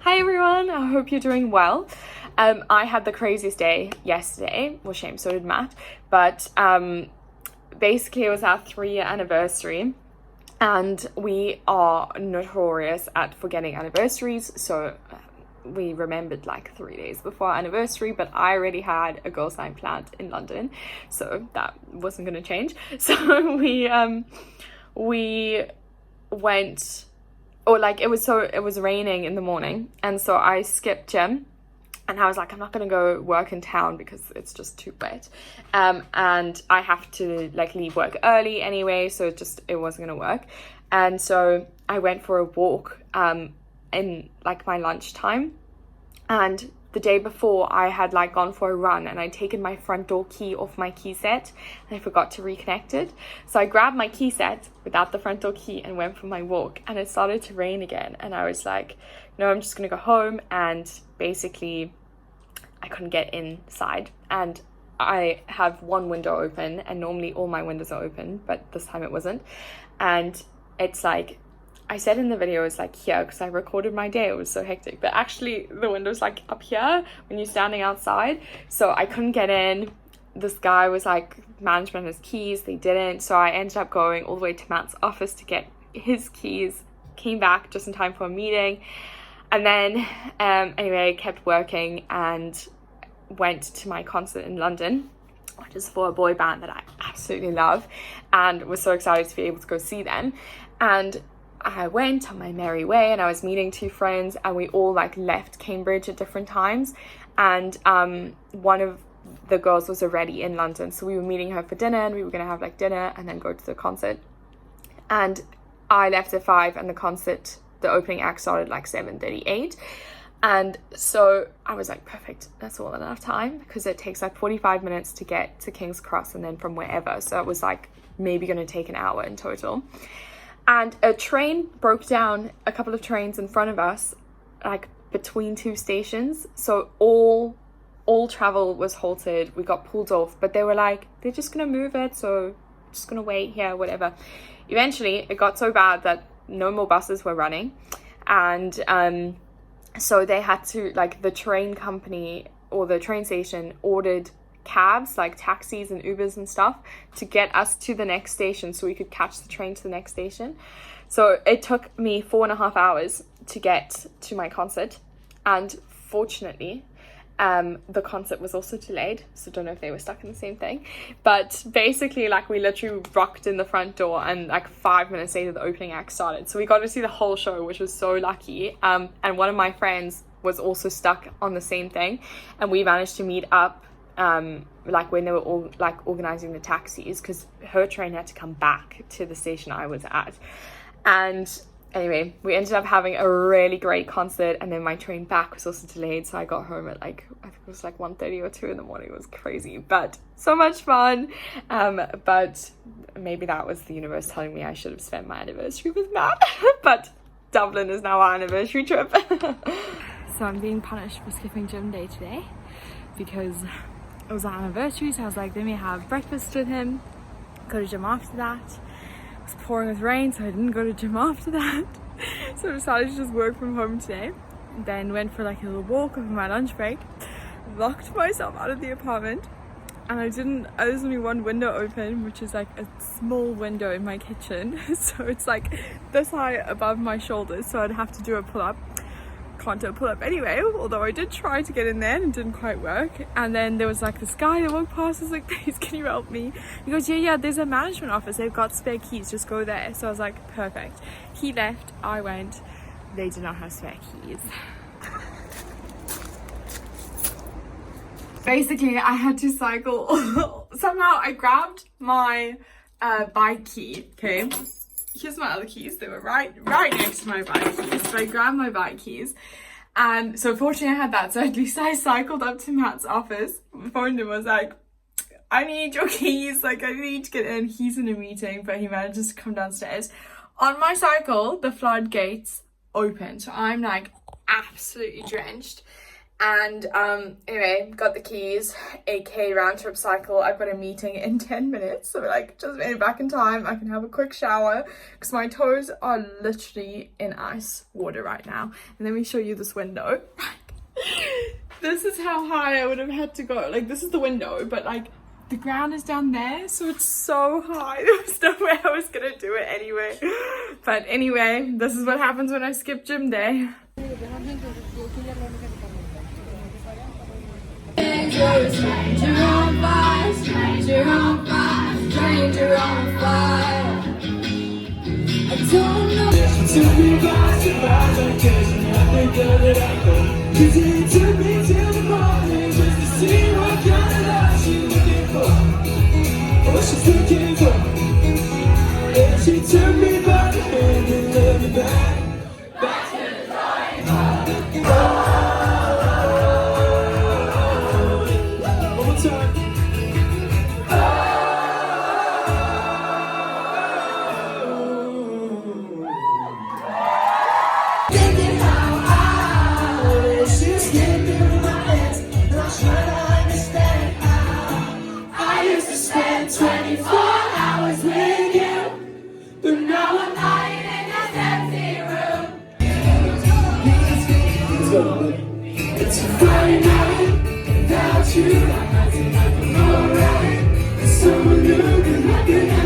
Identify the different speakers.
Speaker 1: Hi everyone, I hope you're doing well. I had the craziest day yesterday. Well, shame, so did Matt. But basically it was our 3-year anniversary and we are notorious at forgetting anniversaries. So we remembered like 3 days before our anniversary, but I already had a girls' night planned in London, so that wasn't going to change. So we went, or like it was raining in the morning, and so I skipped gym and I was like, I'm not gonna go work in town because it's just too wet, and I have to like leave work early anyway, so it wasn't gonna work. And so I went for a walk in like my lunchtime, and the day before I had like gone for a run and I'd taken my front door key off my key set and I forgot to reconnect it. So I grabbed my key set without the front door key and went for my walk, and it started to rain again, and I was like, no, I'm just gonna go home. And basically I couldn't get inside, and I have one window open, and normally all my windows are open, but this time it wasn't. And it's like, I said in the video, it's like here because I recorded my day, it was so hectic, but actually the window's like up here when you're standing outside, so I couldn't get in. This guy was like, management has keys, they didn't, so I ended up going all the way to Matt's office to get his keys, came back just in time for a meeting, and then anyway I kept working and went to my concert in London, which is for a boy band that I absolutely love, and was so excited to be able to go see them. And I went on my merry way, and I was meeting 2 friends, and we all like left Cambridge at different times, and one of the girls was already in London, so we were meeting her for dinner, and we were gonna have like dinner and then go to the concert. And I left at 5, and the opening act started like 7:38. And so I was like, perfect, that's all enough time, because it takes like 45 minutes to get to King's Cross and then from wherever, so it was like maybe gonna take an hour in total. And a train broke down, a couple of trains in front of us, like between 2 stations. So all travel was halted. We got pulled off, but they were like, they're just gonna move it, so just gonna wait here, whatever. Eventually, it got so bad that no more buses were running, and so they had to, like, the train company or the train station ordered cabs, like taxis and Ubers and stuff, to get us to the next station so we could catch the train to the next station. So it took me 4.5 hours to get to my concert, and fortunately the concert was also delayed, so don't know if they were stuck in the same thing, but basically like we literally rocked in the front door, and like 5 minutes later the opening act started, so we got to see the whole show, which was so lucky. And one of my friends was also stuck on the same thing, and we managed to meet up like when they were all like organizing the taxis, because her train had to come back to the station I was at. And anyway, we ended up having a really great concert, and then my train back was also delayed, so I got home at like, I think it was like 1:30 or 2 in the morning. It was crazy, but so much fun. But maybe that was the universe telling me I should have spent my anniversary with Matt. But Dublin is now our anniversary trip. So I'm being punished for skipping gym day today because it was our anniversary, so I was like, let me have breakfast with him, go to gym after that. It was pouring with rain, so I didn't go to gym after that. So I decided to just work from home today. Then went for like a little walk over my lunch break, locked myself out of the apartment, and there's only one window open, which is like a small window in my kitchen. So it's like this high above my shoulders, so I'd have to do a pull-up. Can't do a pull-up anyway, although I did try to get in there and it didn't quite work. And then there was like this guy that walked past. I was like, please, can you help me? He goes, yeah, there's a management office, they've got spare keys, just go there. So I was like, perfect. He left, I went, they did not have spare keys. Basically I had to cycle. Somehow I grabbed my bike key, okay? Here's my other keys, they were right next to my bike keys, so I grabbed my bike keys, and so fortunately I had that, so at least I cycled up to Matt's office, phoned him, was like, I need your keys, like I need to get in, he's in a meeting, but he manages to come downstairs. On my cycle, the floodgates open, so I'm like absolutely drenched, And anyway, got the keys, 8k round trip cycle. I've got a meeting in 10 minutes, so like just made it back in time. I can have a quick shower because my toes are literally in ice water right now. And let me show you this window. This is how high I would have had to go. Like, this is the window, but like the ground is down there, so it's so high. There was no way I was gonna do it anyway. But anyway, this is what happens when I skip gym day.
Speaker 2: She took me by the hand and led me back to the drawing board. One more time. Thinking how she's getting through my hands, and I'm trying to understand how I used to spend 24 hours with you. But now I'm lying in this empty room. It's a Friday night without you. I'm acting like I'm alright. Someone new, but nothing else.